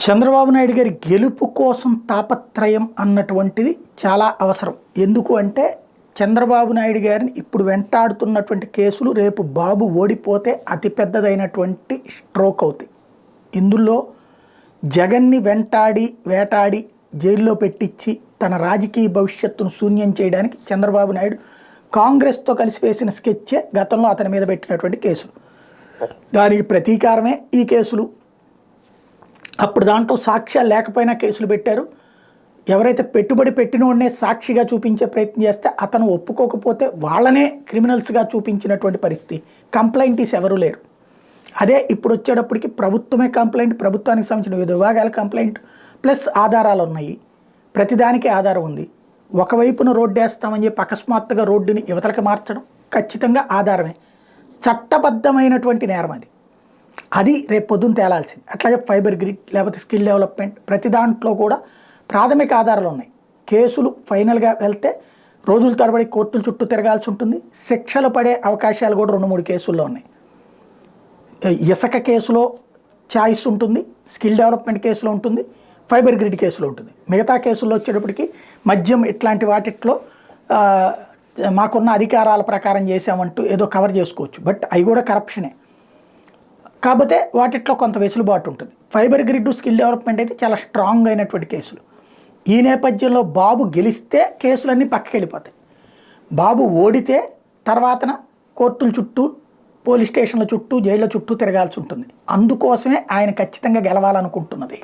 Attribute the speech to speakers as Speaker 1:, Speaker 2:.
Speaker 1: చంద్రబాబు నాయుడు గారి గెలుపు కోసం తాపత్రయం అన్నటువంటిది చాలా అవసరం. ఎందుకు అంటే చంద్రబాబు నాయుడు గారిని ఇప్పుడు వెంటాడుతున్నటువంటి కేసులు రేపు బాబు ఓడిపోతే అతిపెద్దదైనటువంటి స్ట్రోక్ అవుతాయి. ఇందులో జగన్ని వెంటాడి వేటాడి జైల్లో పెట్టించి తన రాజకీయ భవిష్యత్తును శూన్యం చేయడానికి చంద్రబాబు నాయుడు కాంగ్రెస్తో కలిసి వేసిన స్కెచ్చే గతంలో అతని మీద పెట్టినటువంటి కేసులు. దానికి ప్రతీకారమే ఈ కేసులు. అప్పుడు దాంట్లో సాక్ష్యాలు లేకపోయినా కేసులు పెట్టారు. ఎవరైతే పెట్టుబడి పెట్టినోడనే సాక్షిగా చూపించే ప్రయత్నం చేస్తే అతను ఒప్పుకోకపోతే వాళ్ళనే క్రిమినల్స్గా చూపించినటువంటి పరిస్థితి. కంప్లైంటీస్ ఎవరూ లేరు. అదే ఇప్పుడు వచ్చేటప్పటికి ప్రభుత్వమే కంప్లైంట్, ప్రభుత్వానికి సంబంధించిన వివిధ విభాగాల కంప్లైంట్ ప్లస్ ఆధారాలు ఉన్నాయి. ప్రతిదానికి ఆధారం ఉంది. ఒకవైపున రోడ్డు వేస్తామని చెప్పి అకస్మాత్తుగా రోడ్డుని యువతలకు మార్చడం ఖచ్చితంగా ఆధారమే. చట్టబద్ధమైనటువంటి నేరం అది. అది రేపు పొద్దున్న తేలాల్సింది. అట్లాగే ఫైబర్ గ్రిడ్ లేకపోతే స్కిల్ డెవలప్మెంట్ ప్రతి దాంట్లో కూడా ప్రాథమిక ఆధారాలు ఉన్నాయి. కేసులు ఫైనల్గా వెళ్తే రోజుల తరబడి కోర్టుల చుట్టూ తిరగాల్సి ఉంటుంది. శిక్షలు పడే అవకాశాలు కూడా 2-3 కేసుల్లో ఉన్నాయి. ఇసుక కేసులో ఛాయిస్ ఉంటుంది, స్కిల్ డెవలప్మెంట్ కేసులో ఉంటుంది, ఫైబర్ గ్రిడ్ కేసులో ఉంటుంది. మిగతా కేసుల్లో వచ్చేటప్పటికి మద్యం ఇట్లాంటి వాటిట్లో మాకున్న అధికారాల ప్రకారం చేసామంటూ ఏదో కవర్ చేసుకోవచ్చు. బట్ అవి కూడా కరప్షనే. కాకపోతే వాటిట్లో కొంత వెసులుబాటు ఉంటుంది. ఫైబర్ గ్రిడ్, స్కిల్ డెవలప్మెంట్ అయితే చాలా స్ట్రాంగ్ అయినటువంటి కేసులు. ఈ నేపథ్యంలో బాబు గెలిస్తే కేసులన్నీ పక్కకి వెళ్ళిపోతాయి. బాబు ఓడితే తర్వాతన కోర్టుల చుట్టూ, పోలీస్ స్టేషన్ల చుట్టూ, జైళ్ళ చుట్టూ తిరగాల్సి ఉంటుంది. అందుకోసమే ఆయన ఖచ్చితంగా గెలవాలనుకుంటున్నది.